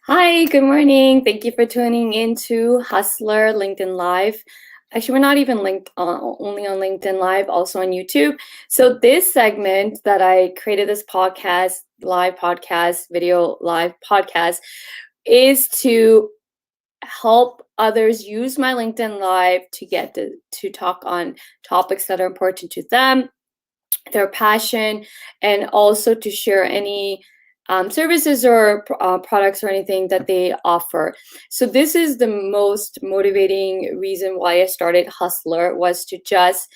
Hi, good morning. Thank you for tuning in to Hustler LinkedIn Live. Actually, we're not even linked only on LinkedIn Live, also on YouTube. So this segment that I created, this podcast, live podcast, video live podcast, is to help others use my LinkedIn Live to get to talk on topics that are important to them, their passion, and also to share any services or products or anything that they offer. So this is the most motivating reason why I started Hustler, was to just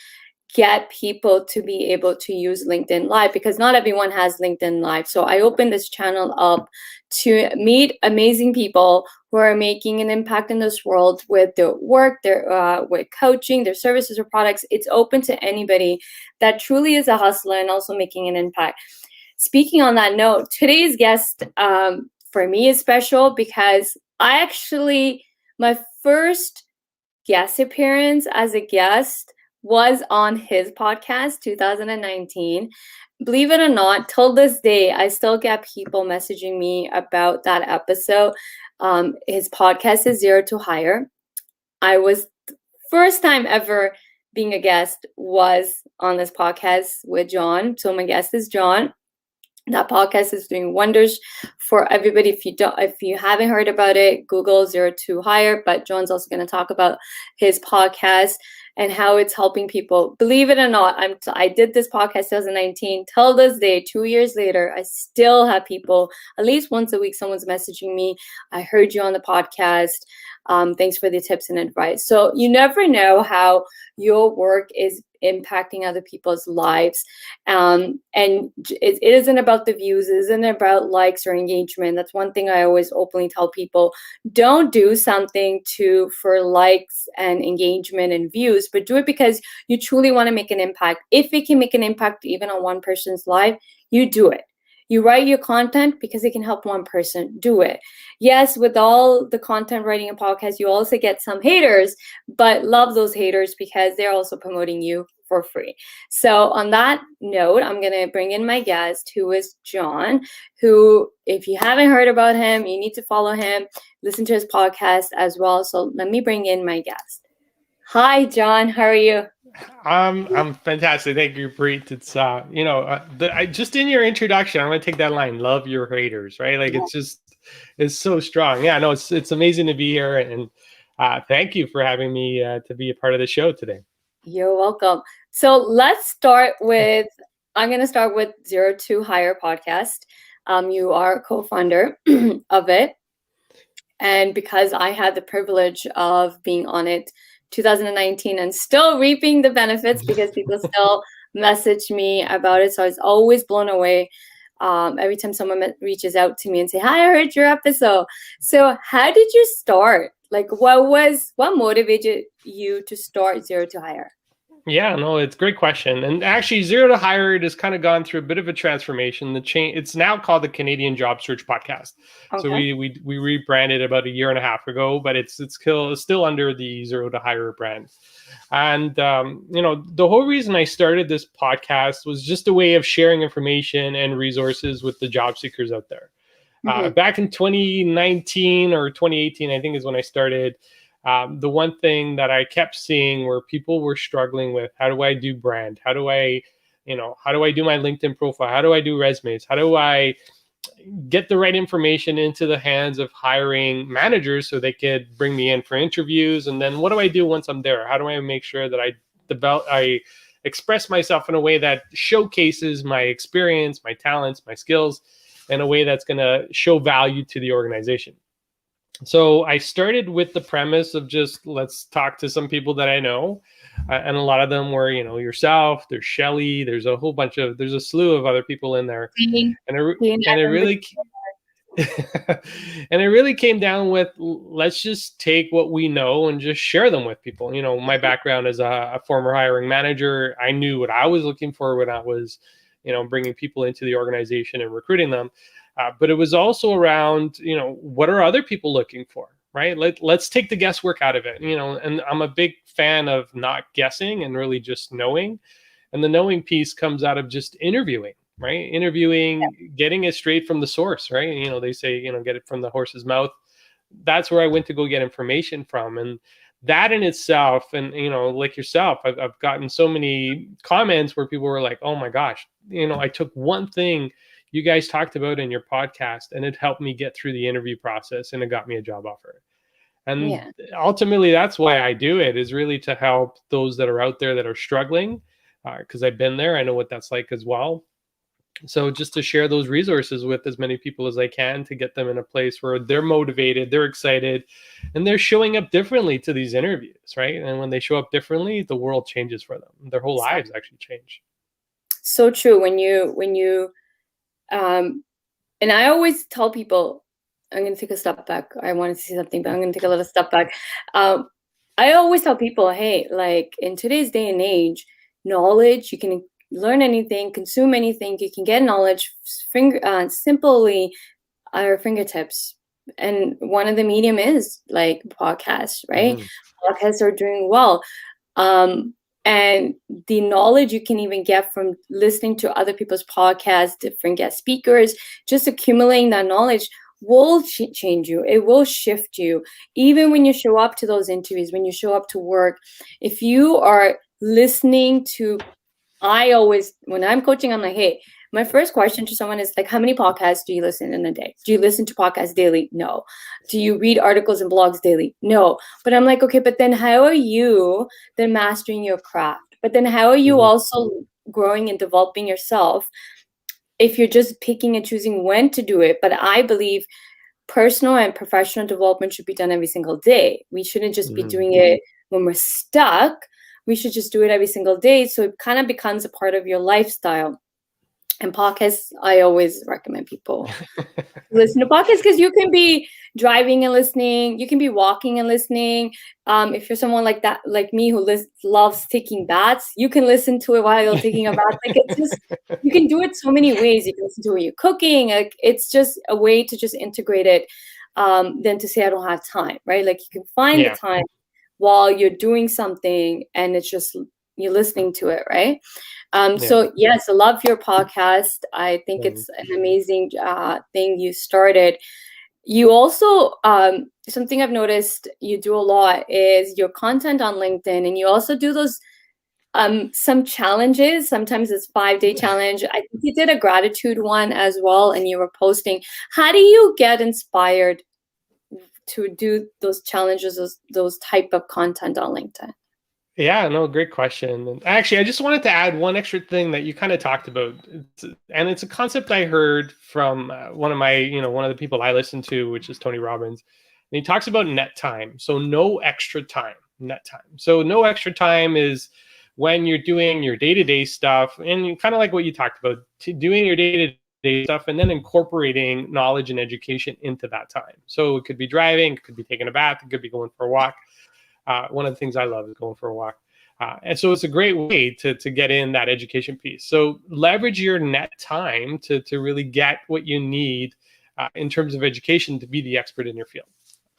get people to be able to use LinkedIn Live, because not everyone has LinkedIn Live. So I opened this channel up to meet amazing people who are making an impact in this world with their work, their with coaching, their services or products. It's open to anybody that truly is a hustler and also making an impact. Speaking on that note, today's guest for me is special because my first guest appearance as a guest was on his podcast, 2019. Believe it or not, till this day, I still get people messaging me about that episode. His podcast is Zero to Hire. I was first time ever being a guest was on this podcast with John. So my guest is John. That podcast is doing wonders for everybody. If you haven't heard about it, Google Zero to Hire. But John's also going to talk about his podcast and how it's helping people. Believe it or not, I did this podcast 2019. Till this day, 2 years later, I still have people at least once a week. Someone's messaging me. I heard you on the podcast. Thanks for the tips and advice. So you never know how your work is impacting other people's lives. And it isn't about the views, it isn't about likes or engagement. That's one thing I always openly tell people. Don't do something for likes and engagement and views, but do it because you truly want to make an impact. If it can make an impact even on one person's life, you do it. You write your content because it can help one person. Do it. Yes, with all the content writing a podcast, you also get some haters, but love those haters because they're also promoting you for free. So on that note, I'm going to bring in my guest, who is John, who, if you haven't heard about him, you need to follow him, listen to his podcast as well. So let me bring in my guest. Hi, John. How are you? I'm fantastic. Thank you, Preet. It's I just in your introduction, I'm gonna take that line. Love your haters, right? Like it's so strong. Yeah, no, it's amazing to be here, and thank you for having me to be a part of the show today. You're welcome. So I'm going to start with Zero to Hire podcast. You are a co-founder of it. And because I had the privilege of being on it 2019 and still reaping the benefits because people still message me about it. So I was always blown away every time someone reaches out to me and say, "Hi, I heard your episode." So how did you start? Like, what motivated you to start Zero to Hire? Yeah, no, it's a great question. And actually, Zero to Hire it has kind of gone through a bit of a transformation. It's now called the Canadian Job Search Podcast. So Okay. we rebranded about a year and a half ago, but it's still under the Zero to Hire brand. And the whole reason I started this podcast was just a way of sharing information and resources with the job seekers out there. Mm-hmm. Back in 2019 or 2018, I think is when I started. The one thing that I kept seeing where people were struggling with, how do I do brand? How do I do my LinkedIn profile? How do I do resumes? How do I get the right information into the hands of hiring managers so they could bring me in for interviews? And then what do I do once I'm there? How do I make sure that I express myself in a way that showcases my experience, my talents, my skills in a way that's going to show value to the organization? So I started with the premise of just let's talk to some people that I know. And a lot of them were, yourself, there's Shelly, there's a slew of other people in there. Seeing, And it, seeing and that it number. really, and it really came down with let's just take what we know and just share them with people. My background as a former hiring manager, I knew what I was looking for when I was, bringing people into the organization and recruiting them. But it was also around, what are other people looking for, right? Let's take the guesswork out of it, and I'm a big fan of not guessing and really just knowing. And the knowing piece comes out of just interviewing, right? Interviewing, getting it straight from the source, right? They say, get it from the horse's mouth. That's where I went to go get information from. And that in itself, and like yourself, I've gotten so many comments where people were like, oh my gosh, I took one thing you guys talked about in your podcast and it helped me get through the interview process and it got me a job offer. And Yeah. ultimately, that's why I do it, is really to help those that are out there that are struggling, because I've been there. I know what that's like as well. So just to share those resources with as many people as I can to get them in a place where they're motivated, they're excited, and they're showing up differently to these interviews, right? And when they show up differently, the world changes for them. Their whole lives actually change. So true. Um, and I always tell people, I'm going to take a step back. I want to say something, but I'm going to take a little step back. I always tell people, hey, like in today's day and age, knowledge, you can learn anything, consume anything, you can get knowledge simply at our fingertips. And one of the medium is like podcasts, right? Mm-hmm. Podcasts are doing well. And the knowledge you can even get from listening to other people's podcasts, different guest speakers, just accumulating that knowledge will change you. It will shift you. Even when you show up to those interviews, when you show up to work, if you are listening to, when I'm coaching, I'm like, hey, my first question to someone is like, how many podcasts do you listen in a day? Do you listen to podcasts daily? No. Do you read articles and blogs daily? No. But I'm like, okay, but then how are you then mastering your craft? But then how are you Mm-hmm. also growing and developing yourself if you're just picking and choosing when to do it? But I believe personal and professional development should be done every single day. We shouldn't just be doing it when we're stuck. We should just do it every single day. So it kind of becomes a part of your lifestyle. And podcasts, I always recommend people listen to podcasts because you can be driving and listening. You can be walking and listening. If you're someone like that, like me, who loves taking baths, you can listen to it while you're taking a bath. Like it's just, you can do it so many ways. You can listen to it when you're cooking. Like it's just a way to just integrate it than to say I don't have time, right? Like you can find the time while you're doing something and it's just you're listening to it, right? So yes, I love your podcast. I think it's an amazing thing you started. You also, something I've noticed you do a lot is your content on LinkedIn, and you also do those some challenges. Sometimes it's 5-day challenge. I think you did a gratitude one as well, and you were posting. How do you get inspired to do those challenges, those type of content on LinkedIn? Yeah, no, great question. And actually, I just wanted to add one extra thing that you kind of talked about, and it's a concept I heard from one of the people I listen to, which is Tony Robbins. And he talks about net time. So no extra time, net time. So no extra time is when you're doing your day-to-day stuff, and kind of like what you talked about, doing your day-to-day stuff, and then incorporating knowledge and education into that time. So it could be driving, it could be taking a bath, it could be going for a walk. One of the things I love is going for a walk. And so it's a great way to get in that education piece. So leverage your net time to really get what you need in terms of education to be the expert in your field.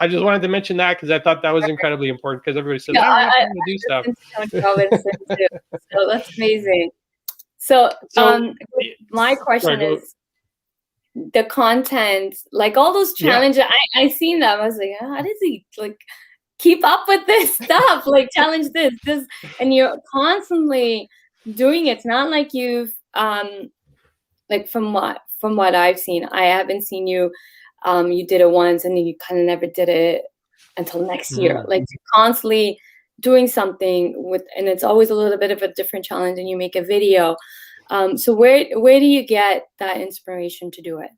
I just wanted to mention that because I thought that was incredibly important, because everybody says, I have time to do stuff. Tony Robinson too. So that's amazing. So my question is, the content, like all those challenges, I seen them. I was like, how does he like keep up with this stuff? Like challenge this, and you're constantly doing it. It's not like you've like from what I've seen, I haven't seen you you did it once and then you kind of never did it until next year. Like you're constantly doing something with, and it's always a little bit of a different challenge, and you make a video. So where do you get that inspiration to do it?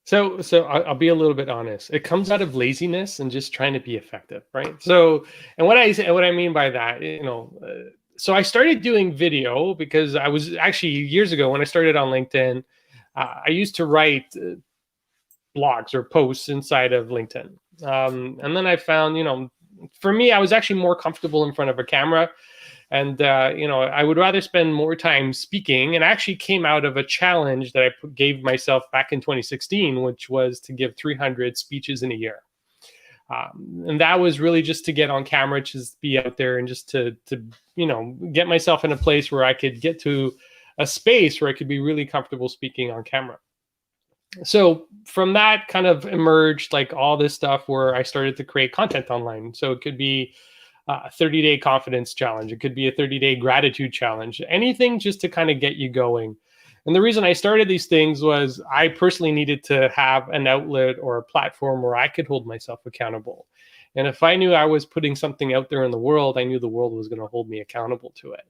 So I'll be a little bit honest. It comes out of laziness and just trying to be effective, right? So, and what I mean by that, so I started doing video because I was actually, years ago when I started on LinkedIn, I used to write blogs or posts inside of LinkedIn, and then I found, for me, I was actually more comfortable in front of a camera. And, I would rather spend more time speaking, and actually came out of a challenge that I gave myself back in 2016, which was to give 300 speeches in a year. And that was really just to get on camera, just be out there and just to get myself in a place where I could get to a space where I could be really comfortable speaking on camera. So from that kind of emerged like all this stuff where I started to create content online. So it could be a 30-day confidence challenge. It could be a 30-day gratitude challenge, anything just to kind of get you going. And the reason I started these things was I personally needed to have an outlet or a platform where I could hold myself accountable. And if I knew I was putting something out there in the world, I knew the world was going to hold me accountable to it.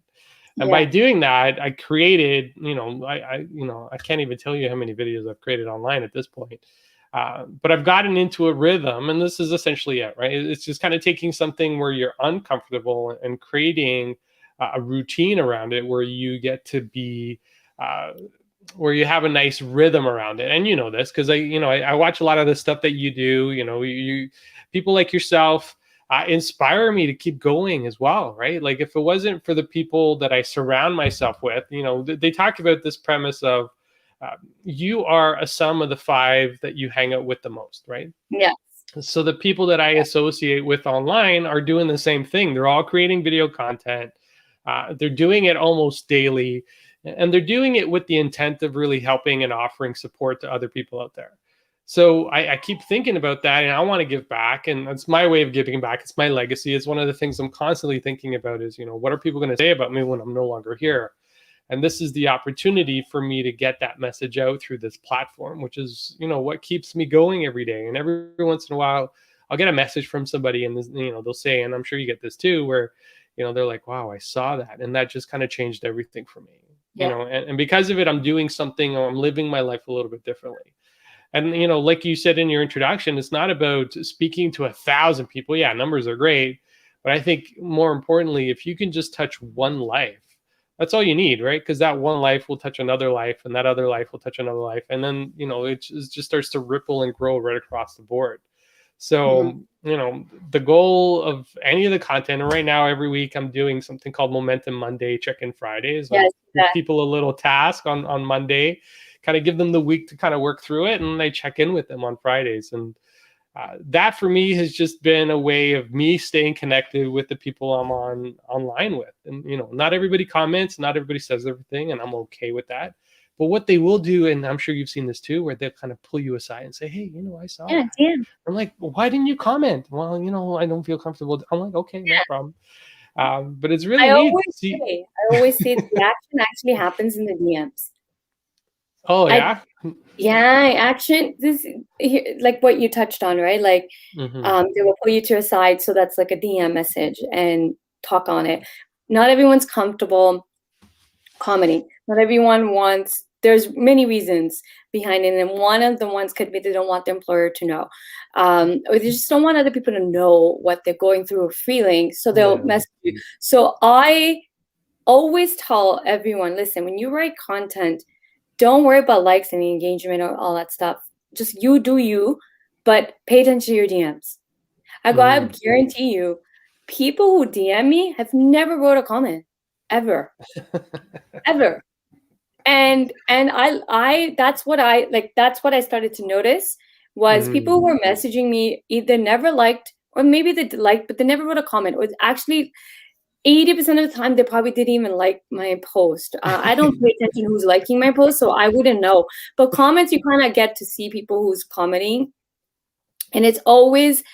And by Yeah. doing that, I created, I can't even tell you how many videos I've created online at this point. But I've gotten into a rhythm, and this is essentially it, right? It's just kind of taking something where you're uncomfortable and creating a routine around it where you get to be, uh, where you have a nice rhythm around it. And you know this because I watch a lot of the stuff that you do. You people like yourself inspire me to keep going as well, right? Like if it wasn't for the people that I surround myself with, they talk about this premise of uh, you are a sum of the five that you hang out with the most, right? Yeah. So the people that I associate with online are doing the same thing. They're all creating video content. They're doing it almost daily, and they're doing it with the intent of really helping and offering support to other people out there. So I keep thinking about that, and I want to give back, and that's my way of giving back. It's my legacy. It's one of the things I'm constantly thinking about is, what are people going to say about me when I'm no longer here? And this is the opportunity for me to get that message out through this platform, which is, what keeps me going every day. And every once in a while, I'll get a message from somebody and this, they'll say, and I'm sure you get this too, where, they're like, wow, I saw that. And that just kind of changed everything for me, Yeah. and because of it, I'm doing something, or I'm living my life a little bit differently. And, like you said in your introduction, it's not about speaking to 1,000 people. Yeah, numbers are great. But I think more importantly, if you can just touch one life, that's all you need, right? Because that one life will touch another life, and that other life will touch another life. And then, just starts to ripple and grow right across the board. Mhm. So, the goal of any of the content, and right now, every week I'm doing something called Momentum Monday, Check-in Fridays. I Yes. give That. people a little task on Monday, kind of give them the week to kind of work through it, and I check in with them on Fridays. And that for me has just been a way of me staying connected with the people I'm online with. And not everybody comments, not everybody says everything, and I'm okay with that. But what they will do, and I'm sure you've seen this too, where they'll kind of pull you aside and say, "Hey, I saw Yeah. that." Damn. I'm like, well, "Why didn't you comment?" Well, I don't feel comfortable. I'm like, "Okay, no problem." But it's really neat to see. I always say the action actually happens in the DMs. Oh I yeah. Yeah, action like what you touched on, right? Like Hmm. they will pull you to a side, so that's like a DM message and talk on it. Not everyone's comfortable commenting. Not everyone wants there's many reasons behind it, and one of the ones could be they don't want the employer to know. Or they just don't want other people to know what they're going through or feeling, so they'll Yeah. message you. So I always tell everyone, listen, when you write content, don't worry about likes and engagement or all that stuff. Just you do you, but pay attention to your DMs. I Hmm. guarantee you, people who DM me have never wrote a comment, ever, ever. And I that's what I like. That's what I started to notice was people Hmm. who were messaging me either never liked or maybe they liked, but they never wrote a comment. Or actually 80% of the time, they probably didn't even like my post. I don't pay attention who's liking my post, so I wouldn't know. But comments, you kind of get to see people who's commenting. And it's always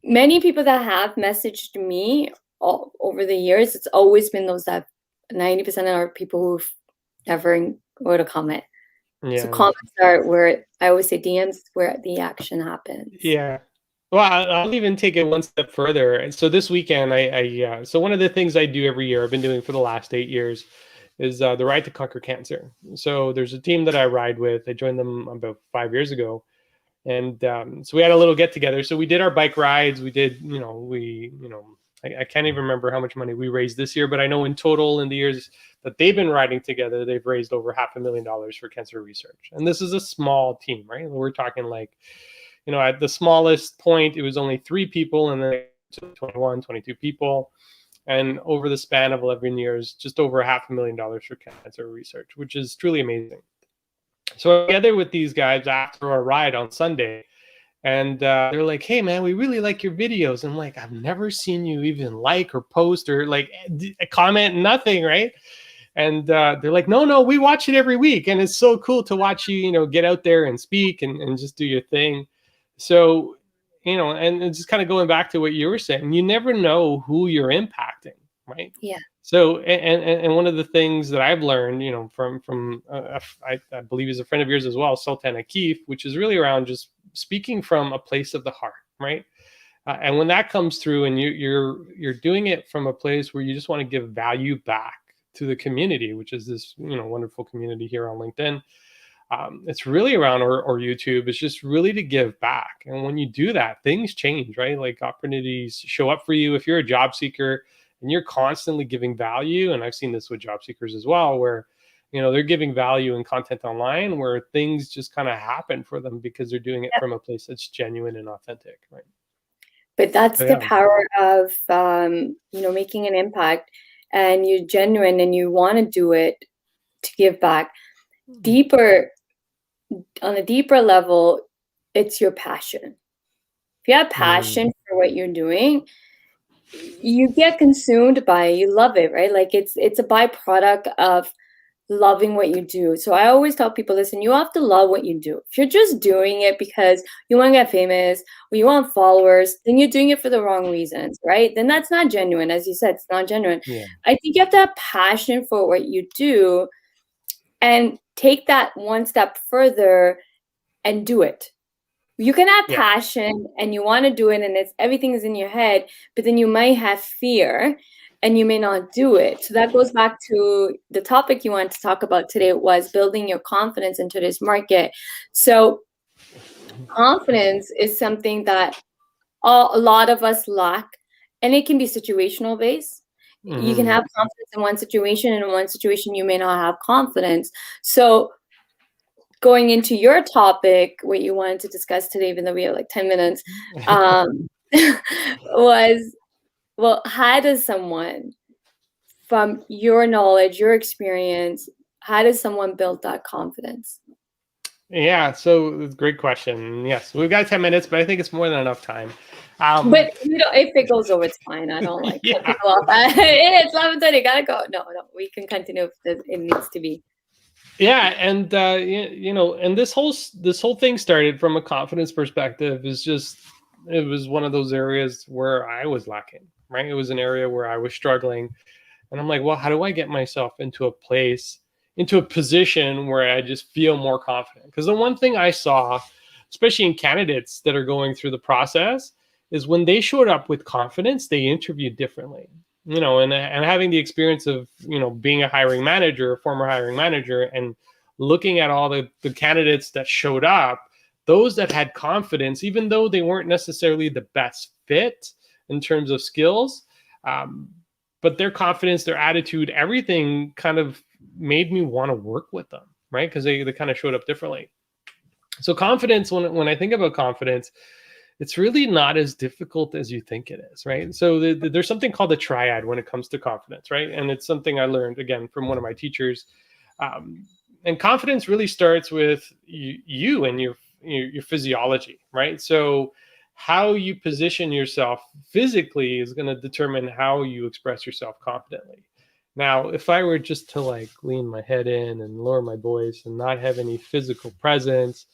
many people that have messaged me over the years. It's always been those that 90% are people who've never wrote a comment. So Yeah. comments are where I always say DMs is where the action happens. Yeah. Well, I'll even take it one step further. And so this weekend, so one of the things I do every year, I've been doing for the last 8 years, is the Ride to Conquer Cancer. So there's a team that I ride with. I joined them about 5 years ago, and so we had a little get together. So we did our bike rides. We did, I can't even remember how much money we raised this year, but I know in total in the years that they've been riding together, they've raised over $500,000 for cancer research. And this is a small team, right? We're talking like, at the smallest point, it was only 3 people, and then 21, 22 people. And over the span of 11 years, just over $500,000 for cancer research, which is truly amazing. So together with these guys after our ride on Sunday, and they're like, "Hey, man, we really like your videos." I'm like, "I've never seen you even like or post or like comment, nothing, right?" And they're like, no, we watch it every week. And it's so cool to watch you, get out there and speak and just do your thing. So, and it's just kind of going back to what you were saying, you never know who you're impacting, right? Yeah. So, and one of the things that I've learned, from I believe he's a friend of yours as well, Sultan Akif, which is really around just speaking from a place of the heart, right? And when that comes through, and you're doing it from a place where you just want to give value back to the community, which is this wonderful community here on LinkedIn. It's really around, or YouTube. It's just really to give back. And when you do that, things change, right? Like opportunities show up for you. If you're a job seeker and you're constantly giving value, and I've seen this with job seekers as well, where they're giving value in content online, where things just kind of happen for them because they're doing it from a place that's genuine and authentic, right? But that's So the yeah. power of making an impact, and you're genuine and you want to do it to give back. Deeper, on a deeper level, it's your passion. If you have passion for what you're doing, you get consumed by it. You love it, right? Like it's a byproduct of loving what you do. So I always tell people, listen, you have to love what you do. If you're just doing it because you want to get famous or you want followers, then you're doing it for the wrong reasons, right? Then that's not genuine. As you said, it's not genuine. Yeah. I think you have to have passion for what you do and take that one step further and do it. You can have passion and you want to do it and everything is in your head, but then you might have fear and you may not do it. So that goes back to the topic you wanted to talk about today, was building your confidence in today's market. So confidence is something that a lot of us lack, and it can be situational based. You can have confidence in one situation, and in one situation you may not have confidence. So going into your topic, what you wanted to discuss today, even though we have like 10 minutes, was, well, how does someone, from your knowledge, your experience, how does someone build that confidence? Yeah, so great question. Yes, we've got 10 minutes, but I think it's more than enough time. But if it goes over, it's fine. I don't like cut people off. It's 11:30. Gotta go. No, we can continue if it needs to be. Yeah, and and this whole thing started from a confidence perspective. It was one of those areas where I was lacking, right? It was an area where I was struggling, and I'm like, well, how do I get myself into a position where I just feel more confident? Because the one thing I saw, especially in candidates that are going through the process, is when they showed up with confidence, they interviewed differently. And having the experience of, being a hiring manager, a former hiring manager, and looking at all the candidates that showed up, those that had confidence, even though they weren't necessarily the best fit in terms of skills, but their confidence, their attitude, everything kind of made me want to work with them, right? Because they kind of showed up differently. So confidence, when I think about confidence, it's really not as difficult as you think it is, right? So there's something called the triad when it comes to confidence, right? And it's something I learned, again, from one of my teachers. And confidence really starts with you and your physiology, right? So how you position yourself physically is going to determine how you express yourself confidently. Now, if I were just to like lean my head in and lower my voice and not have any physical presence,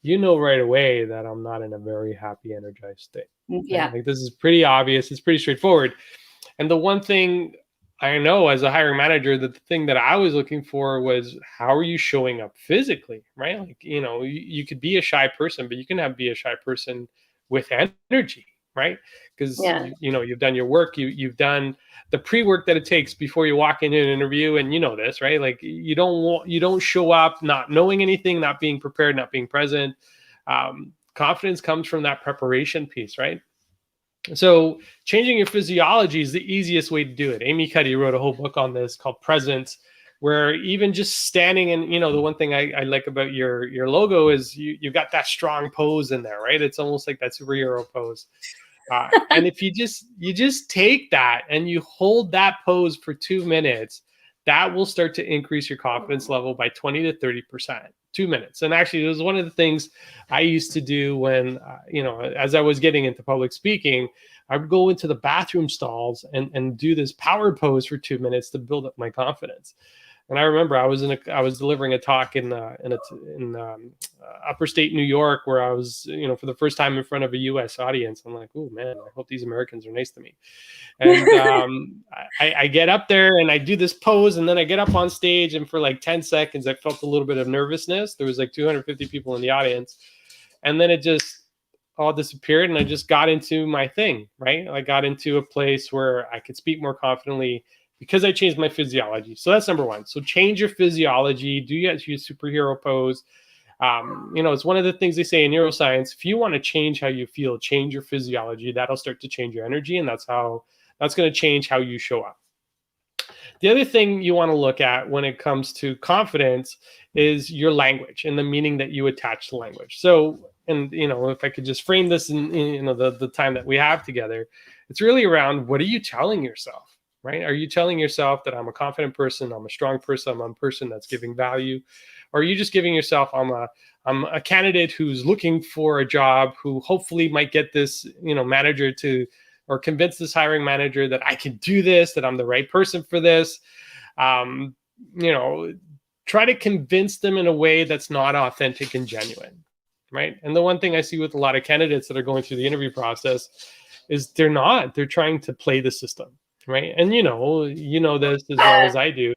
right away that I'm not in a very happy, energized state. Yeah. Right? Like, this is pretty obvious. It's pretty straightforward. And the one thing I know as a hiring manager, that the thing that I was looking for was, how are you showing up physically, right? Like, you could be a shy person, but you can be a shy person with energy, right? Because you've done your work, you've done the pre-work that it takes before you walk into an interview, and this, right? Like, you don't show up not knowing anything, not being prepared, not being present. Confidence comes from that preparation piece, right? So changing your physiology is the easiest way to do it. Amy Cuddy wrote a whole book on this called Presence, where even just standing, and the one thing I like about your logo is you've got that strong pose in there, right? It's almost like that superhero pose. And if you just take that and you hold that pose for 2 minutes, that will start to increase your confidence level by 20 to 30%. 2 minutes. And actually, it was one of the things I used to do when, as I was getting into public speaking, I would go into the bathroom stalls and do this power pose for 2 minutes to build up my confidence. And I remember I was delivering a talk in upper state New York, where I was, for the first time in front of a U.S. audience. I'm like, oh man, I hope these Americans are nice to me. And I get up there and I do this pose, and then I get up on stage, and for like 10 seconds, I felt a little bit of nervousness. There was like 250 people in the audience, and then it just all disappeared, and I just got into my thing, right? I got into a place where I could speak more confidently because I changed my physiology. So that's number one. So change your physiology. Do your superhero pose. It's one of the things they say in neuroscience. If you want to change how you feel, change your physiology. That'll start to change your energy, and that's going to change how you show up. The other thing you want to look at when it comes to confidence is your language and the meaning that you attach to language. So, and if I could just frame this in the time that we have together, it's really around, what are you telling yourself, right? Are you telling yourself that I'm a confident person, I'm a strong person, I'm a person that's giving value? Or are you just giving yourself, I'm a candidate who's looking for a job, who hopefully might get this manager to, or convince this hiring manager that I can do this, that I'm the right person for this. Try to convince them in a way that's not authentic and genuine, right? And the one thing I see with a lot of candidates that are going through the interview process is they're trying to play the system, right? And you know this as well as I do.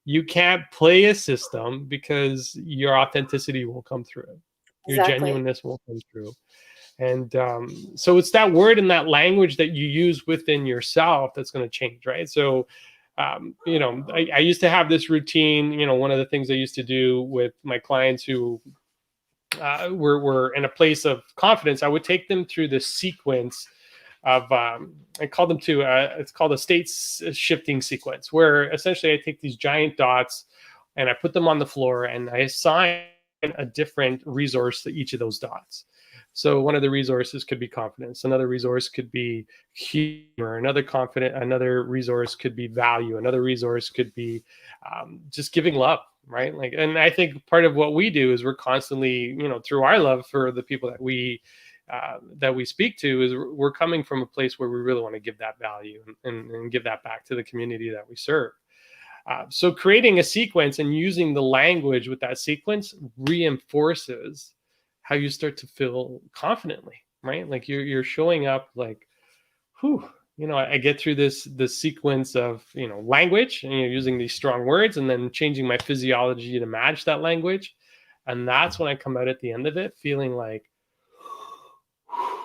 You can't play a system, because your authenticity will come through. Your Exactly. genuineness will come through. And so it's that word and that language that you use within yourself that's going to change, right? So, I used to have this routine. One of the things I used to do with my clients who were in a place of confidence, I would take them through the sequence of, I call them to, it's called a state shifting sequence, where essentially I take these giant dots and I put them on the floor, and I assign a different resource to each of those dots. So one of the resources could be confidence. Another resource could be humor. Another resource could be value. Another resource could be just giving love, right? And I think part of what we do is we're constantly, through our love for the people that we speak to, is we're coming from a place where we really want to give that value and give that back to the community that we serve. So creating a sequence and using the language with that sequence reinforces how you start to feel confidently, right? Like you're showing up like, whew, I get through this sequence of, language, and using these strong words, and then changing my physiology to match that language. And that's when I come out at the end of it feeling like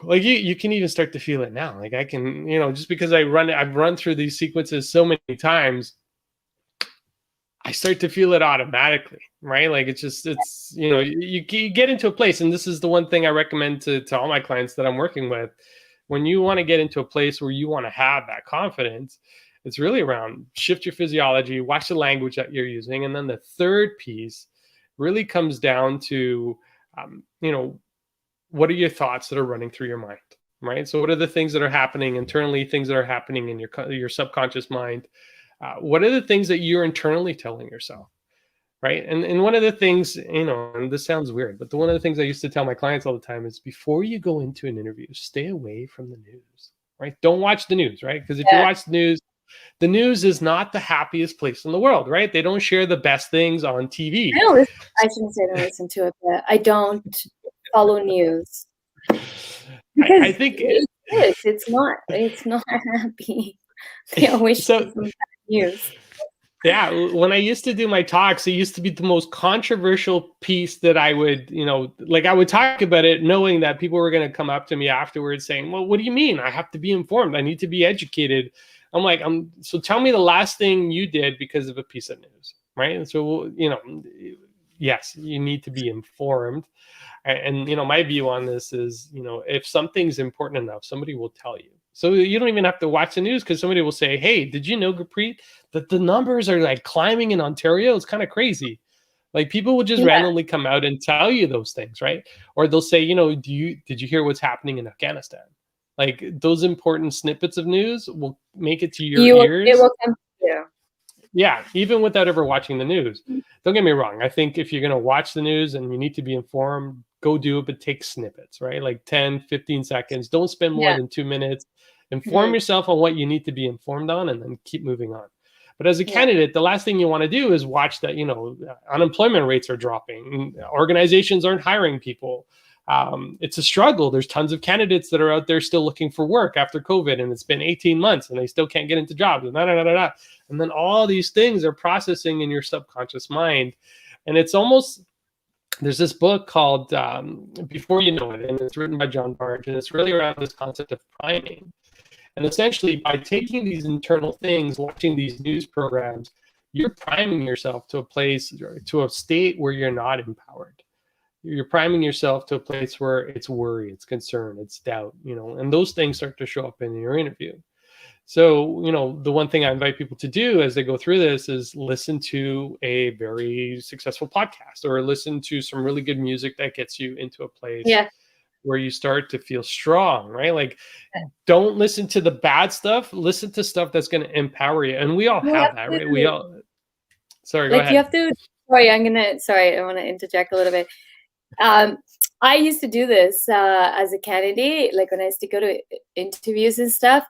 you can even start to feel it now. Like I can, just because I've run through these sequences so many times, I start to feel it automatically, right? Like you get into a place, and this is the one thing I recommend to all my clients that I'm working with. When you want to get into a place where you want to have that confidence, it's really around shift your physiology, watch the language that you're using. And then the third piece really comes down to, what are your thoughts that are running through your mind, right? So what are the things that are happening internally, things that are happening in your subconscious mind? What are the things that you're internally telling yourself, right? And one of the things, and this sounds weird, but one of the things I used to tell my clients all the time is, before you go into an interview, stay away from the news, right? Don't watch the news, right? Because if you watch the news is not the happiest place in the world, right? They don't share the best things on TV. I shouldn't say I don't listen to it, but I don't follow news. I Because think it's not happy. They always show so. some bad news. Yeah, when I used to do my talks, it used to be the most controversial piece that I would, I would talk about it knowing that people were going to come up to me afterwards saying, well, what do you mean? I have to be informed. I need to be educated. I'm like, so tell me the last thing you did because of a piece of news, right? And so, yes, you need to be informed. And my view on this is, if something's important enough, somebody will tell you. So you don't even have to watch the news, because somebody will say, hey, did you know, Gurpreet, that the numbers are like climbing in Ontario? It's kind of crazy. Like people will just randomly come out and tell you those things, right? Or they'll say, did you hear what's happening in Afghanistan? Like those important snippets of news will make it to your ears. It will come to you. Yeah, even without ever watching the news. Don't get me wrong. I think if you're going to watch the news and you need to be informed, go do it, but take snippets, right? Like 10, 15 seconds. Don't spend more than 2 minutes. Inform yourself on what you need to be informed on, and then keep moving on. But as a Yeah. candidate, the last thing you want to do is watch that, unemployment rates are dropping, organizations aren't hiring people. It's a struggle. There's tons of candidates that are out there still looking for work after COVID, and it's been 18 months and they still can't get into jobs. And then all these things are processing in your subconscious mind. And it's almost, there's this book called Before You Know It, and it's written by John Barge, and it's really around this concept of priming. And essentially, by taking these internal things, watching these news programs, you're priming yourself to a place, to a state where you're not empowered. You're priming yourself to a place where it's worry, it's concern, it's doubt, and those things start to show up in your interview. So, the one thing I invite people to do as they go through this is listen to a very successful podcast or listen to some really good music that gets you into a place Yeah. where you start to feel strong, right? Like, don't listen to the bad stuff. Listen to stuff that's going to empower you. And we all You have have that, right? We to, all, sorry, go like, you ahead. have to, sorry, I want to interject a little bit. I used to do this as a candidate, like when I used to go to interviews and stuff.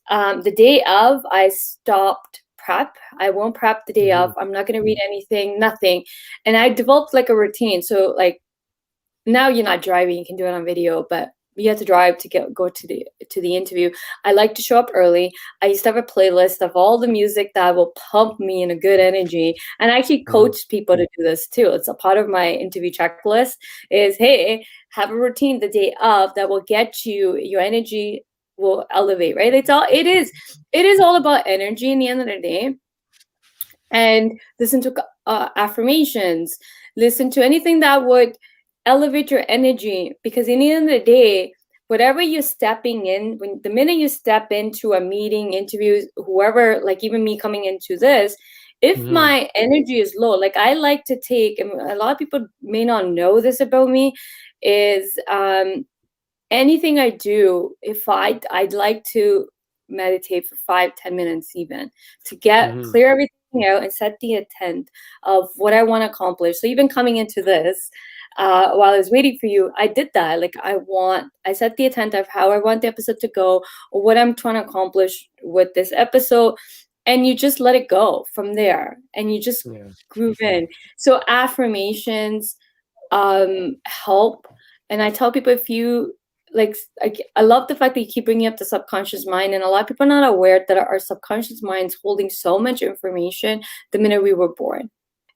The day of, I stopped prep. I won't prep the day of. I'm not going to read anything, nothing. And I developed like a routine. So like now you're not driving, you can do it on video, but you have to drive to go to the interview. I like to show up early. I used to have a playlist of all the music that will pump me in a good energy. And I actually coach people to do this too. It's a part of my interview checklist is, hey, have a routine the day of that will get you, your energy will elevate, right? It is all about energy in the end of the day. And listen to affirmations, listen to anything that would elevate your energy, because in the end of the day, whatever you're stepping in, when the minute you step into a meeting, interviews, whoever, like even me coming into this, if my energy is low, like I like to take, and a lot of people may not know this about me, is anything I do, if I'd like to meditate for 5-10 minutes even to get clear everything out and set the intent of what I want to accomplish. So even coming into this, while I was waiting for you, I did that. Like I set the intent of how I want the episode to go or what I'm trying to accomplish with this episode. And you just let it go from there and you just groove in. So affirmations help. And I tell people, if you I love the fact that you keep bringing up the subconscious mind, and a lot of people are not aware that our subconscious mind is holding so much information the minute we were born.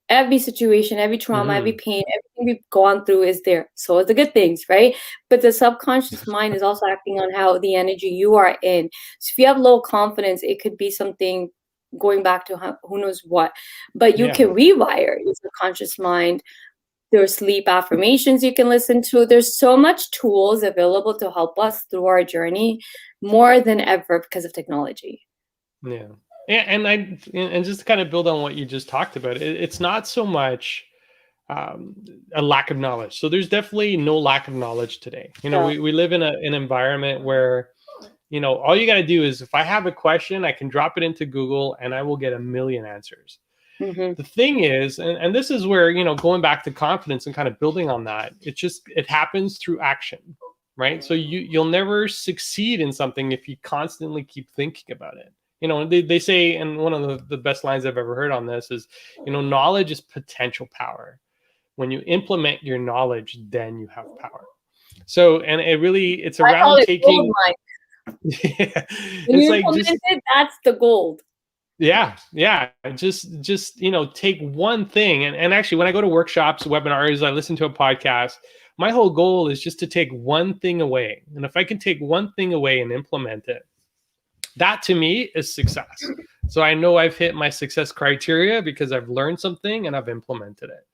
Every situation, every trauma, every pain, everything we've gone through is there. So are the good things, right? But the subconscious mind is also acting on how the energy you are in. So if you have low confidence, it could be something going back to who knows what. But you can rewire your subconscious mind. There's sleep affirmations you can listen to. There's so much tools available to help us through our journey more than ever because of technology. Yeah. And just to kind of build on what you just talked about, it's not so much a lack of knowledge. So there's definitely no lack of knowledge today. We live in an environment where, all you got to do is if I have a question, I can drop it into Google and I will get a million answers. The thing is, and this is where, going back to confidence and kind of building on that, it happens through action, right? So you'll never succeed in something if you constantly keep thinking about it. They say, and one of the best lines I've ever heard on this is, knowledge is potential power. When you implement your knowledge, then you have power. So, and it's around taking. Yeah, when you implement it, that's the gold. Yeah. Just take one thing. And actually, when I go to workshops, webinars, I listen to a podcast, my whole goal is just to take one thing away. And if I can take one thing away and implement it, that to me is success. So I know I've hit my success criteria because I've learned something and I've implemented it.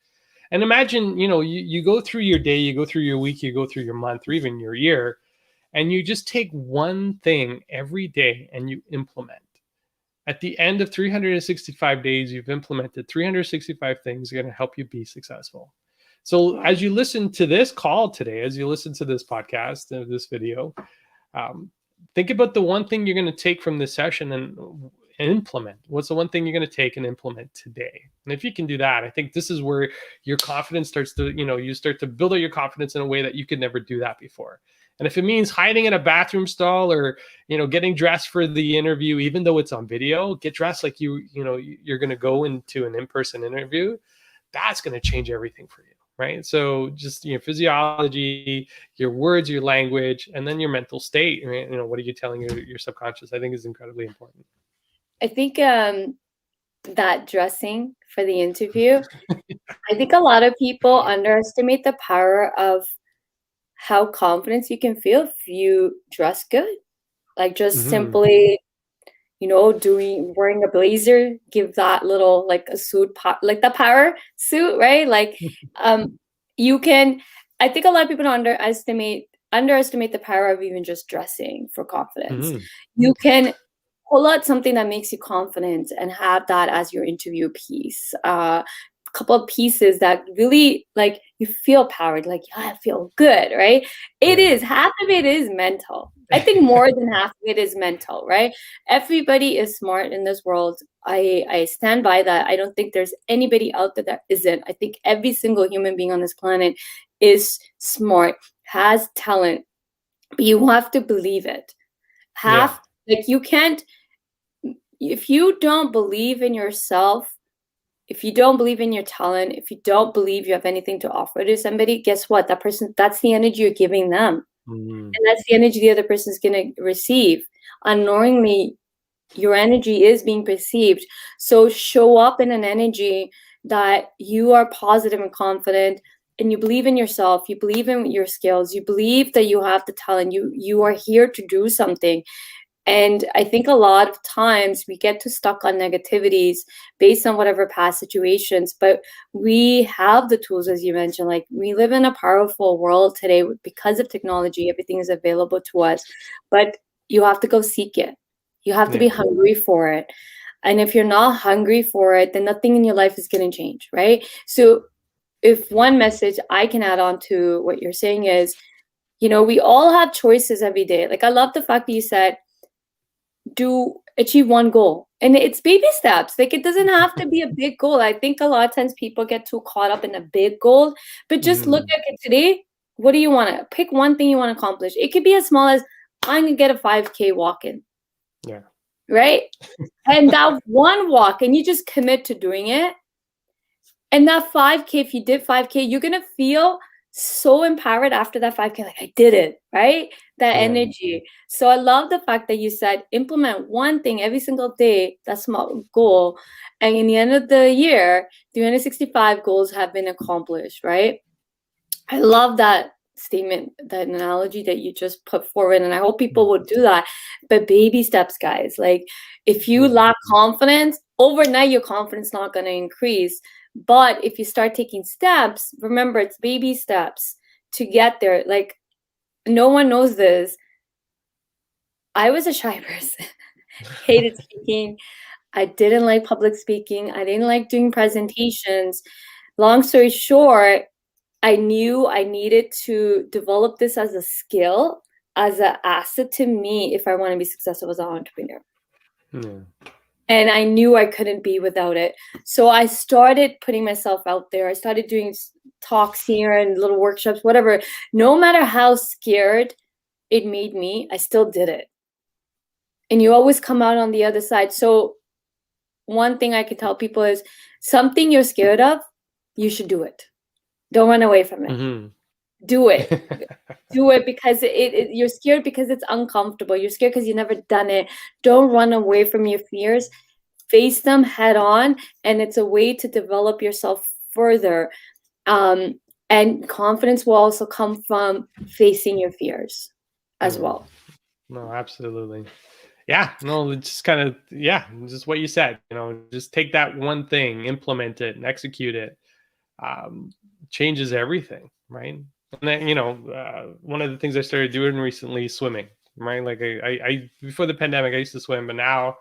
And imagine, you go through your day, you go through your week, you go through your month, or even your year, and you just take one thing every day and you implement. At the end of 365 days, you've implemented 365 things that are going to help you be successful. So as you listen to this call today, as you listen to this podcast, this video, think about the one thing you're going to take from this session and implement. What's the one thing you're going to take and implement today? And if you can do that, I think this is where your confidence starts to, you start to build up your confidence in a way that you could never do that before. And if it means hiding in a bathroom stall or, getting dressed for the interview, even though it's on video, get dressed like you're going to go into an in-person interview. That's going to change everything for you. Right. So just, physiology, your words, your language, and then your mental state. Right? What are you telling your subconscious? I think is incredibly important. I think that dressing for the interview, I think a lot of people underestimate the power of how confident you can feel if you dress good. Like just Mm-hmm. simply, wearing a blazer, give that little like a suit, like the power suit, right? Like, um, you can. I think a lot of people don't underestimate the power of even just dressing for confidence. Mm-hmm. You can pull out something that makes you confident and have that as your interview piece. A couple of pieces that really like you feel powered, like yeah, I feel good, right? It Yeah. is half of it is mental. I think more than half of it is mental, right? Everybody is smart in this world. I stand by that. I don't think there's anybody out there that isn't. I think every single human being on this planet is smart, has talent, but you have to believe it. Yeah. Half like you can't if you don't believe in yourself, if you don't believe in your talent, if you don't believe you have anything to offer to somebody, guess what? That person, that's the energy you're giving them. Mm-hmm. And that's the energy the other person is going to receive. Unknowingly, your energy is being perceived. So show up in an energy that you are positive and confident and you believe in yourself, you believe in your skills, you believe that you have the talent, you are here to do something. And I think a lot of times we get too stuck on negativities based on whatever past situations, but we have the tools, as you mentioned. Like we live in a powerful world today because of technology, everything is available to us, but you have to go seek it. You have to be Yeah. hungry for it. And if you're not hungry for it, then nothing in your life is going to change, right? So, if one message I can add on to what you're saying is, we all have choices every day. Like, I love the fact that you said, do achieve one goal, and it's baby steps. Like it doesn't have to be a big goal. I think a lot of times people get too caught up in a big goal, but just look Mm-hmm. at it today. What do you want to pick? One thing you want to accomplish. It could be as small as I'm gonna get a 5K walk in, Yeah. right? And that one walk, and you just commit to doing it. And that 5K, if you did 5K, you're gonna feel so empowered after that 5K, like I did it, right? That Yeah. energy. So I love the fact that you said implement one thing every single day, that small goal. And in the end of the year, 365 goals have been accomplished, right? I love that statement, that analogy that you just put forward. And I hope people will do that. But baby steps, guys. Like if you Yeah. lack confidence, overnight your confidence not going to increase. But if you start taking steps, remember it's baby steps to get there. Like no one knows this. I was a shy person. Hated speaking. I didn't like public speaking. I didn't like doing presentations. Long story short, I knew I needed to develop this as a skill, as an asset to me if I want to be successful as an entrepreneur. Yeah. And I knew I couldn't be without it. So I started putting myself out there. I started doing talks here and little workshops, whatever. No matter how scared it made me, I still did it. And you always come out on the other side. So one thing I can tell people is something you're scared of, you should do it. Don't run away from it. Mm-hmm. Do it. Do it because you're scared because it's uncomfortable. You're scared because you've never done it. Don't run away from your fears. Face them head on, and it's a way to develop yourself further. Um, and confidence will also come from facing your fears as Yeah. well. No, absolutely. Yeah, no, it's just kind of, yeah, just what you said, just take that one thing, implement it and execute it. Um, Changes everything, right? And then, one of the things I started doing recently, swimming, right? Like I before the pandemic, I used to swim, but now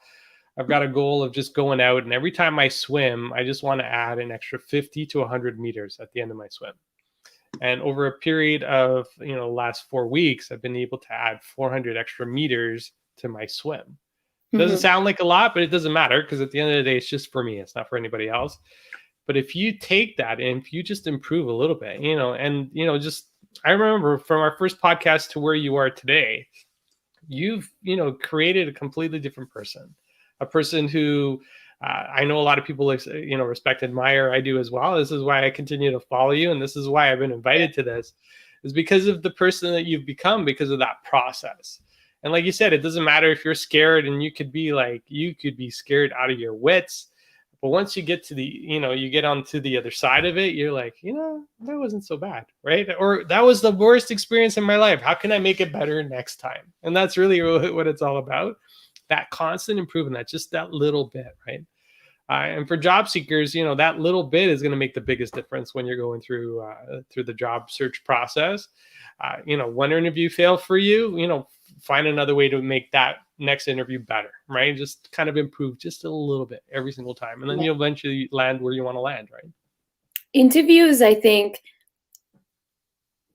I've got a goal of just going out, and every time I swim, I just want to add an extra 50 to 100 meters at the end of my swim. And over a period of, last 4 weeks, I've been able to add 400 extra meters to my swim. It doesn't Mhm. sound like a lot, but it doesn't matter because at the end of the day, it's just for me. It's not for anybody else. But if you take that and if you just improve a little bit, and just I remember from our first podcast to where you are today, you've, created a completely different person, a person who I know a lot of people, respect, admire. I do as well. This is why I continue to follow you. And this is why I've been invited to this, is because of the person that you've become, because of that process. And like you said, it doesn't matter if you're scared, and you could be scared out of your wits. But once you get to you get onto the other side of it, you're like, that wasn't so bad, right? Or that was the worst experience in my life. How can I make it better next time? And that's really what it's all about. That constant improvement, that little bit, right? And for job seekers, that little bit is going to make the biggest difference when you're going through the job search process. One interview failed for you, find another way to make that next interview better, right? Just kind of improve just a little bit every single time. And then you'll eventually land where you want to land, right? Interviews, I think,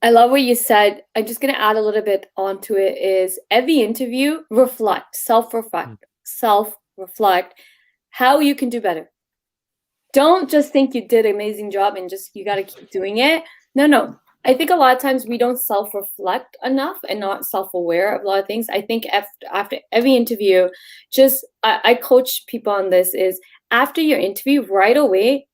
I love what you said. I'm just going to add a little bit onto it is every interview, self-reflect how you can do better. Don't just think you did an amazing job and you got to keep doing it. No. I think a lot of times we don't self-reflect enough and not self-aware of a lot of things. I think after every interview, I coach people on this is after your interview, right away,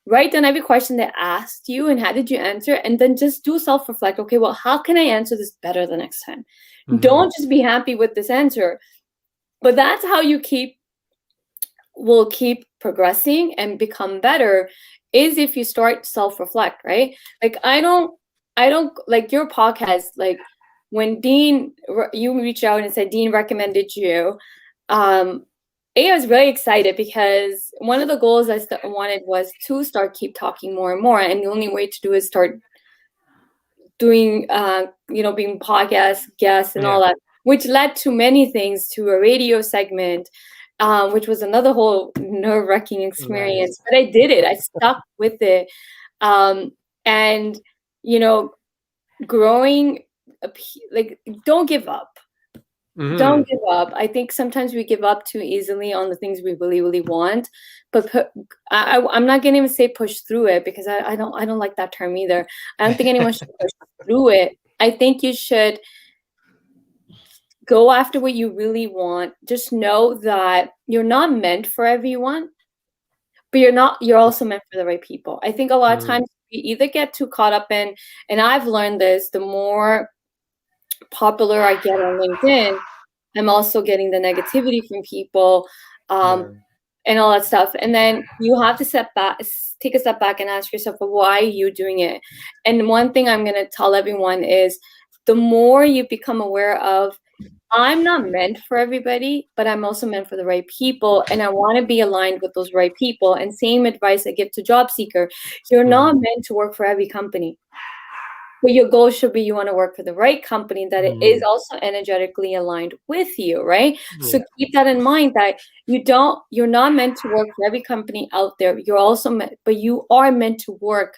write down every question they asked you and how did you answer, and then just do self-reflect. Okay, well, how can I answer this better the next time? Mm-hmm. Don't just be happy with this answer. But that's how you will keep progressing and become better, is if you start self-reflect, right? Like I don't like your podcast, like when Dean, you reached out and said Dean recommended you, I was really excited because one of the goals I wanted was to keep talking more and more, and the only way to do is start doing being podcast guests and all that, which led to many things, to a radio segment, which was another whole nerve-wracking experience. Nice. But I did it. I stuck with it. And, growing, like, don't give up. Mm-hmm. Don't give up. I think sometimes we give up too easily on the things we really, really want. But I'm not going to even say push through it, because I don't like that term either. I don't think anyone should push through it. I think you should go after what you really want. Just know that you're not meant for everyone, but you're also meant for the right people. I think a lot of times we either get too caught up in, and I've learned this, the more popular I get on LinkedIn, I'm also getting the negativity from people, and all that stuff. And then you have to take a step back and ask yourself, well, why are you doing it? And one thing I'm going to tell everyone is, the more you become aware of, I'm not meant for everybody, but I'm also meant for the right people. And I want to be aligned with those right people. And same advice I give to job seeker. You're not meant to work for every company, but your goal should be, you want to work for the right company that it is also energetically aligned with you, right? Yeah. So keep that in mind, that you're not meant to work for every company out there. You're also but you are meant to work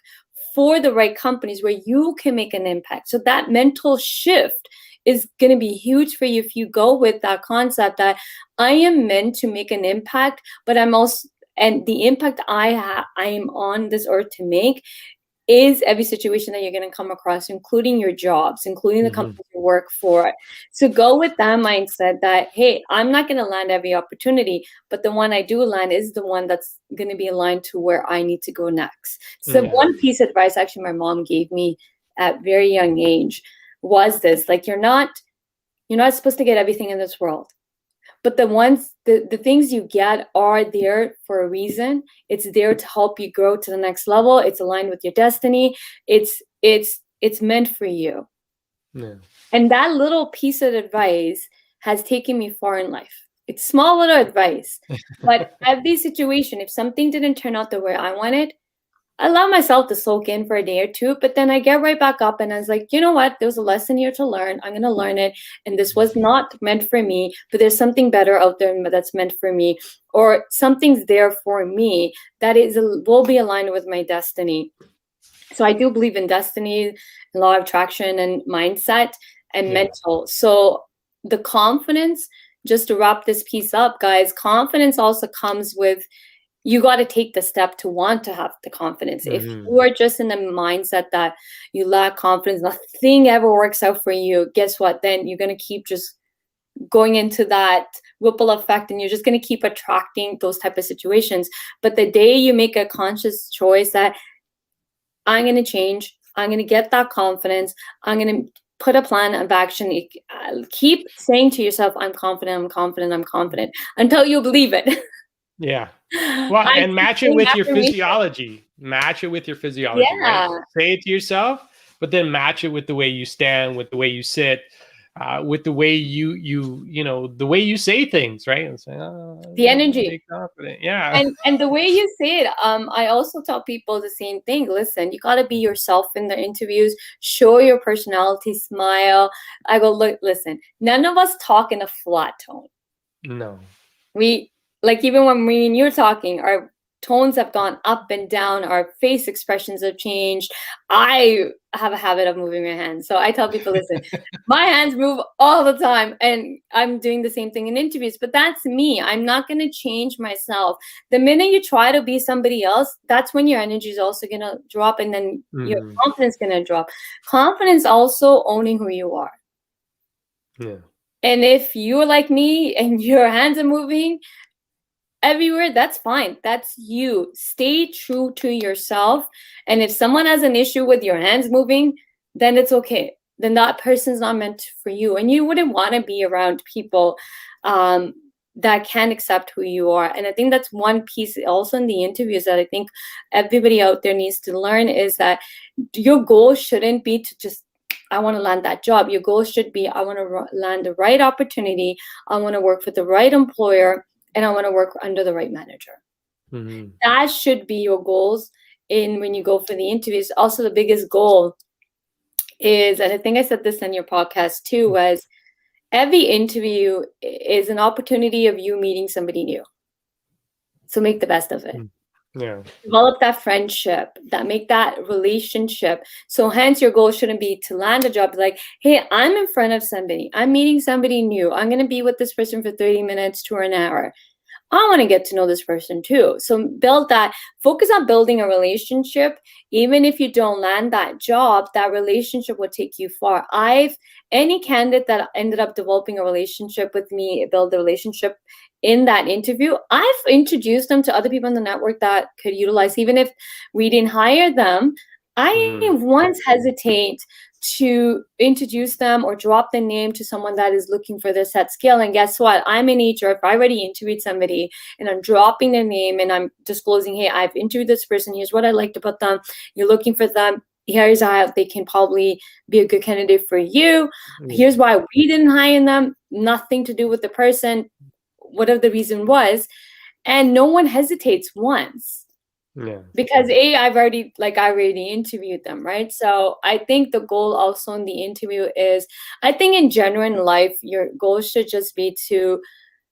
for the right companies where you can make an impact. So that mental shift is going to be huge for you if you go with that concept that I am meant to make an impact, but I'm also, and the impact I am on this earth to make is every situation that you're going to come across, including your jobs, including the company you work for. So go with that mindset that, hey, I'm not going to land every opportunity, but the one I do land is the one that's going to be aligned to where I need to go next. So one piece of advice actually my mom gave me at very young age was this, like, you're not supposed to get everything in this world, but the things you get are there for a reason. It's there to help you grow to the next level. It's aligned with your destiny. It's meant for you. Yeah. And that little piece of advice has taken me far in life. It's small little advice, but every situation, if something didn't turn out the way I wanted, I allow myself to soak in for a day or two, but then I get right back up and I was like, you know what? There's a lesson here to learn. I'm going to learn it. And this was not meant for me, but there's something better out there that's meant for me, or something's there for me that will be aligned with my destiny. So I do believe in destiny, law of attraction, and mindset and mental. So the confidence, just to wrap this piece up, guys, confidence also comes with you got to take the step to want to have the confidence. If Mm-hmm. you are just in the mindset that you lack confidence, nothing ever works out for you, guess what? Then you're going to keep just going into that ripple effect, and you're just going to keep attracting those type of situations. But the day you make a conscious choice that I'm going to change, I'm going to get that confidence, I'm going to put a plan of action, keep saying to yourself, I'm confident, I'm confident, I'm confident, until you believe it. Yeah. Well, I and keep match it saying with your affirmation. physiology. Match it with your physiology, right? Yeah. Say it to yourself, but then match it with the way you stand, with the way you sit, with the way the way you say things, right? And say, oh, The I'm energy. be confident. Yeah. And the way you say it, I also tell people the same thing. Listen, you got to be yourself in the interviews. Show your personality, smile. I go, look, listen. None of us talk in a flat tone. No. We, like, even when me and you're talking, our tones have gone up and down. Our face expressions have changed. I have a habit of moving my hands, so I tell people, listen, my hands move all the time, and I'm doing the same thing in interviews. But that's me. I'm not going to change myself. The minute you try to be somebody else, that's when your energy is also going to drop, and then your Mm-hmm. confidence is going to drop. Confidence also owning who you are. Yeah. And if you're like me and your hands are moving everywhere, that's fine. That's you. Stay true to yourself. And if someone has an issue with your hands moving, then it's okay. Then that person's not meant for you. And you wouldn't want to be around people that can't accept who you are. And I think that's one piece also in the interviews that I think everybody out there needs to learn, is that your goal shouldn't be to just, I want to land that job. Your goal should be, I want to land the right opportunity. I want to work with the right employer, and I want to work under the right manager. Mm-hmm. That should be your goals in when you go for the interviews. Also, the biggest goal is, and I think I said this in your podcast too, was every interview is an opportunity of you meeting somebody new. So make the best of it. Yeah. Develop that friendship, that make that relationship. So hence your goal shouldn't be to land a job. Like, hey, I'm in front of somebody. I'm meeting somebody new. I'm going to be with this person for 30 minutes to an hour. I want to get to know this person too. So build that, focus on building a relationship. Even if you don't land that job, that relationship will take you far. Any candidate that ended up developing a relationship with me, build a relationship in that interview, I've introduced them to other people in the network that could utilize, even if we didn't hire them. I Mm-hmm. once hesitate to introduce them or drop the name to someone that is looking for their set skill. And guess what? I'm in HR. If I already interviewed somebody and I'm dropping their name and I'm disclosing, hey, I've interviewed this person. Here's what I liked about them. You're looking for them. Here's how they can probably be a good candidate for you. Here's why we didn't hire them. Nothing to do with the person, whatever the reason was. And no one hesitates once. Yeah. Because I already interviewed them, right? So I think the goal also in the interview is, I think in general in life, your goal should just be to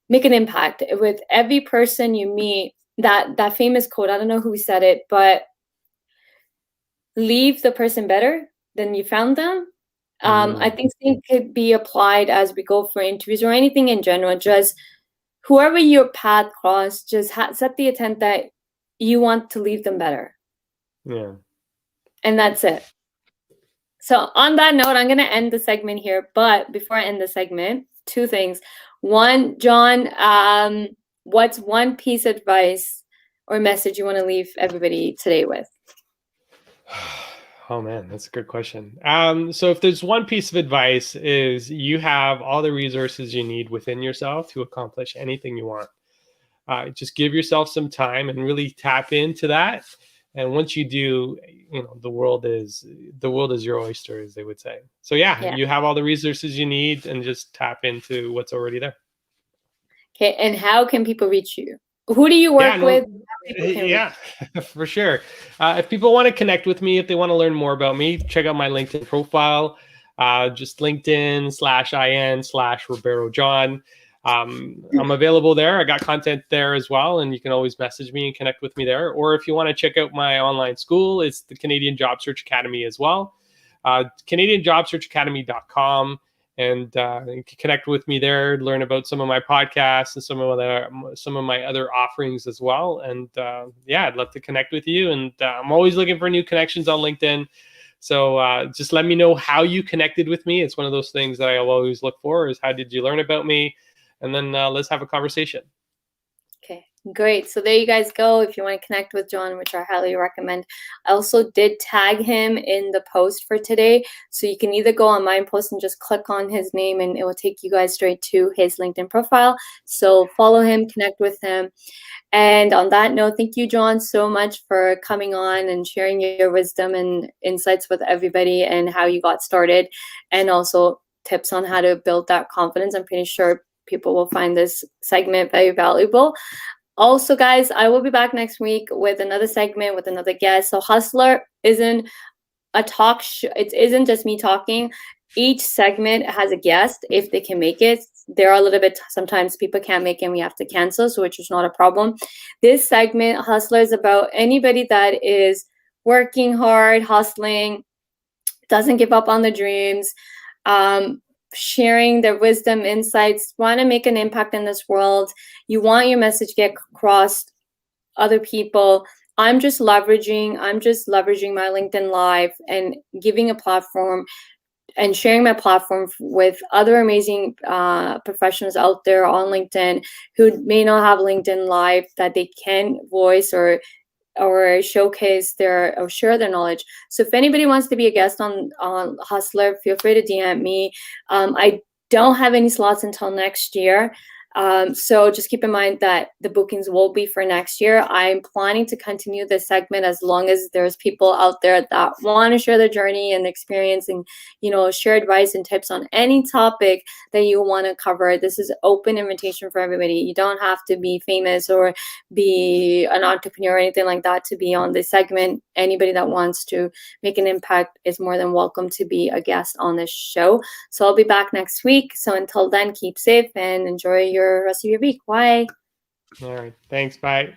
make an impact with every person you meet. That famous quote, I don't know who said it, but leave the person better than you found them. I think it could be applied as we go for interviews or anything in general. Just whoever your path cross, just set the intent that you want to leave them better. Yeah. And that's it. So on that note, I'm going to end the segment here. But before I end the segment, two things. One, John, what's one piece of advice or message you want to leave everybody today with? Oh man, that's a good question. So if there's one piece of advice, is you have all the resources you need within yourself to accomplish anything you want. Just give yourself some time and really tap into that. And once you do, the world is your oyster, as they would say. So yeah, you have all the resources you need, and just tap into what's already there. Okay, and how can people reach you? Who do you work with? Yeah, for sure. If people want to connect with me, if they want to learn more about me, check out my LinkedIn profile. Just LinkedIn/IN/Ribeiro John. I'm available there. I got content there as well, and you can always message me and connect with me there. Or if you want to check out my online school, it's the Canadian Job Search Academy as well. CanadianJobSearchAcademy.com. and you can connect with me there, learn about some of my podcasts and some of my other offerings as well. And yeah, I'd love to connect with you. And I'm always looking for new connections on LinkedIn. So just let me know how you connected with me. It's one of those things that I always look for, is how did you learn about me? And then let's have a conversation. Okay, great. So there you guys go. If you want to connect with John, which I highly recommend. I also did tag him in the post for today. So you can either go on my post and just click on his name and it will take you guys straight to his LinkedIn profile. So follow him, connect with him. And on that note, thank you, John, so much for coming on and sharing your wisdom and insights with everybody and how you got started, and also tips on how to build that confidence. I'm pretty sure people will find this segment very valuable. Also, guys, I will be back next week with another segment with another guest. So Hustler isn't a talk show. It isn't just me talking. Each segment has a guest if they can make it. There are a little bit, sometimes people can't make it and we have to cancel, so which is not a problem. This segment, Hustler, is about anybody that is working hard, hustling, doesn't give up on the dreams, sharing their wisdom, insights, want to make an impact in this world. You want your message to get across other people. I'm just leveraging my LinkedIn Live and giving a platform and sharing my platform with other amazing professionals out there on LinkedIn who may not have LinkedIn Live that they can voice or showcase their or share their knowledge. So if anybody wants to be a guest on Hustler, feel free to DM me. I don't have any slots until next year. So just keep in mind that the bookings will be for next year. I'm planning to continue this segment as long as there's people out there that want to share their journey and experience and, share advice and tips on any topic that you want to cover. This is open invitation for everybody. You don't have to be famous or be an entrepreneur or anything like that to be on this segment. Anybody that wants to make an impact is more than welcome to be a guest on this show. So I'll be back next week. So until then, keep safe and enjoy your rest of your week. Bye. All right. Thanks. Bye.